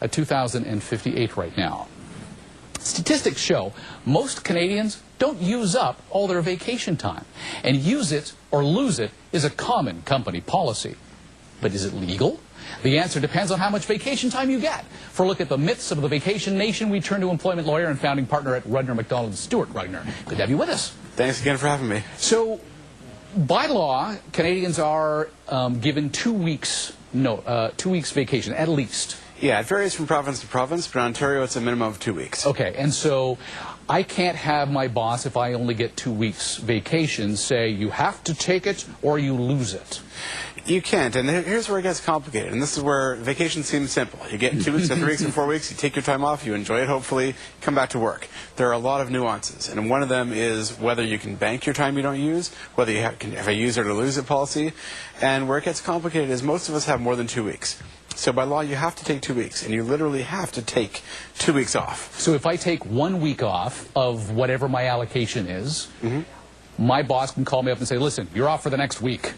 at 2,058 right now. Statistics show most Canadians don't use up all their vacation time, and use it or lose it is a common company policy. But is it legal? The answer depends on how much vacation time you get. For a look at the myths of the vacation nation, we turn to employment lawyer and founding partner at Rudner McDonald, Stuart Rudner. Good to have you with us. Thanks again for having me. So, by law, Canadians are given 2 weeks, 2 weeks vacation, at least. Yeah, it varies from province to province, but in Ontario it's a minimum of 2 weeks. Okay, and so I can't have my boss, if I only get 2 weeks vacation, say you have to take it or you lose it. You can't, and here's where it gets complicated, and this is where vacation seems simple. You get 2 weeks or 3 weeks or 4 weeks, you take your time off, you enjoy it, hopefully, come back to work. There are a lot of nuances, and one of them is whether you can bank your time you don't use, whether you can have a use it or lose it policy, and where it gets complicated is most of us have more than 2 weeks. So by law, you have to take 2 weeks, and you literally have to take 2 weeks off. So if I take 1 week off of whatever my allocation is, my boss can call me up and say, listen, you're off for the next week.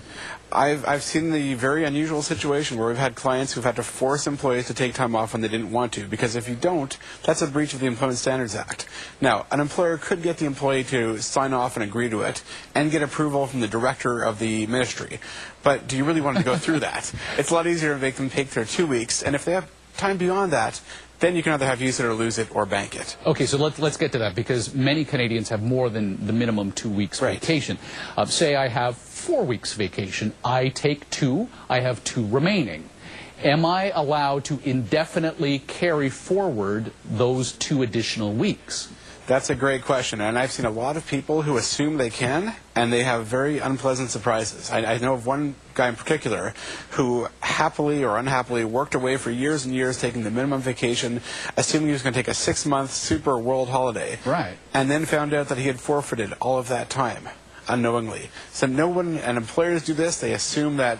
I've seen the very unusual situation where we've had clients who've had to force employees to take time off when they didn't want to, because if you don't, that's a breach of the Employment Standards Act. Now, an employer could get the employee to sign off and agree to it and get approval from the director of the ministry. But do you really want to go through that? It's a lot easier to make them take their 2 weeks, and if they have time beyond that, then you can either have use it or lose it or bank it. Okay, so let's get to that, because many Canadians have more than the minimum 2 weeks vacation. Say I have 4 weeks vacation. I take 2. I have 2 remaining. Am I allowed to indefinitely carry forward those 2 additional weeks? That's a great question, and I've seen a lot of people who assume they can, and they have very unpleasant surprises. I know of one guy in particular who happily or unhappily worked away for years and years taking the minimum vacation, assuming he was going to take a 6-month super world holiday, and then found out that he had forfeited all of that time unknowingly. So no one, and employers do this, they assume that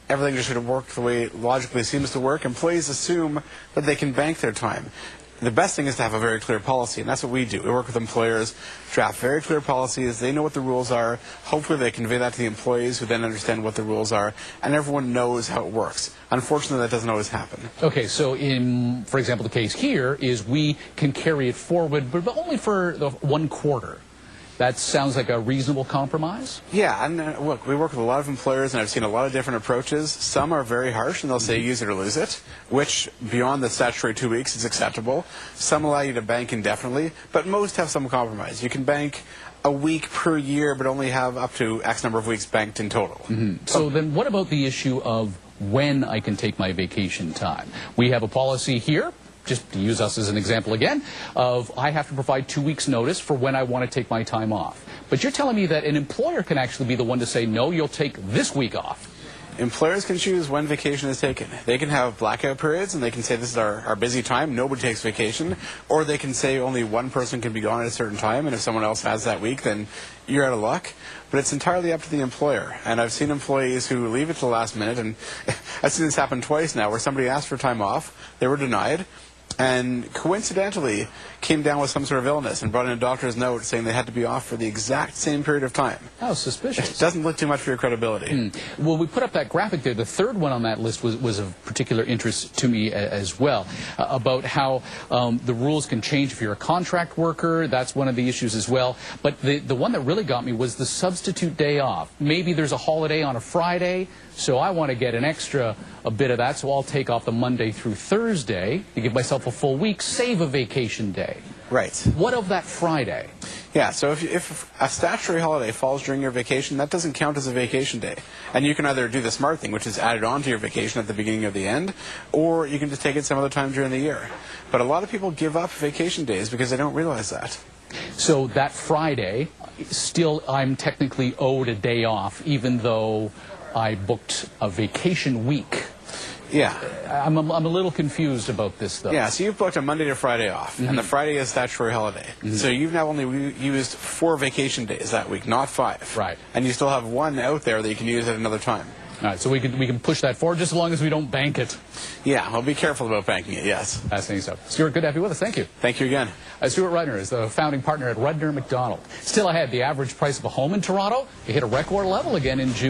everything just should work the way it logically seems to work. Employees assume that they can bank their time. The best thing is to have a very clear policy, and that's what we do. We work with employers, draft very clear policies. They know what the rules are. Hopefully they convey that to the employees, who then understand what the rules are, and everyone knows how it works. Unfortunately, that doesn't always happen. Okay, so for example, the case here is we can carry it forward, but only for the 1 quarter. That sounds like a reasonable compromise? Yeah, and look, we work with a lot of employers, and I've seen a lot of different approaches. Some are very harsh, and they'll say use it or lose it, which beyond the statutory 2 weeks is acceptable. Some allow you to bank indefinitely, but most have some compromise. You can bank a week per year, but only have up to X number of weeks banked in total. So then what about the issue of when I can take my vacation time? We have a policy here, just to use us as an example again, of I have to provide 2 weeks notice for when I want to take my time off. But you're telling me that an employer can actually be the one to say, no, you'll take this week off. Employers can choose when vacation is taken. They can have blackout periods, and they can say this is our busy time, nobody takes vacation, or they can say only one person can be gone at a certain time, and if someone else has that week, then you're out of luck. But it's entirely up to the employer, and I've seen employees who leave it to the last minute, and I've seen this happen twice now, where somebody asked for time off, they were denied, and coincidentally came down with some sort of illness and brought in a doctor's note saying they had to be off for the exact same period of time. How suspicious. It doesn't look too much for your credibility. Well, we put up that graphic there. The third one on that list was of particular interest to me as well, about how the rules can change if you're a contract worker. That's one of the issues as well. But the one that really got me was the substitute day off. Maybe there's a holiday on a Friday, so I want to get a bit of that, so I'll take off the Monday through Thursday to give myself a full week, save a vacation day. Right. What of that Friday? Yeah, so if a statutory holiday falls during your vacation, that doesn't count as a vacation day. And you can either do the smart thing, which is add it on to your vacation at the beginning or the end, or you can just take it some other time during the year. But a lot of people give up vacation days because they don't realize that. So that Friday, still I'm technically owed a day off, even though I booked a vacation week. Yeah. I'm a little confused about this, though. Yeah, so you've booked a Monday to Friday off, and the Friday is statutory holiday. So you've now only used 4 vacation days that week, not 5. Right. And you still have 1 out there that you can use at another time. All right, so we can push that forward just as long as we don't bank it. Yeah, well, be careful about banking it, yes. Fascinating stuff. Stuart, good to have you with us. Thank you. Thank you again. Stuart Rudner is the founding partner at Rudner McDonald. Still ahead, the average price of a home in Toronto, it hit a record level again in June.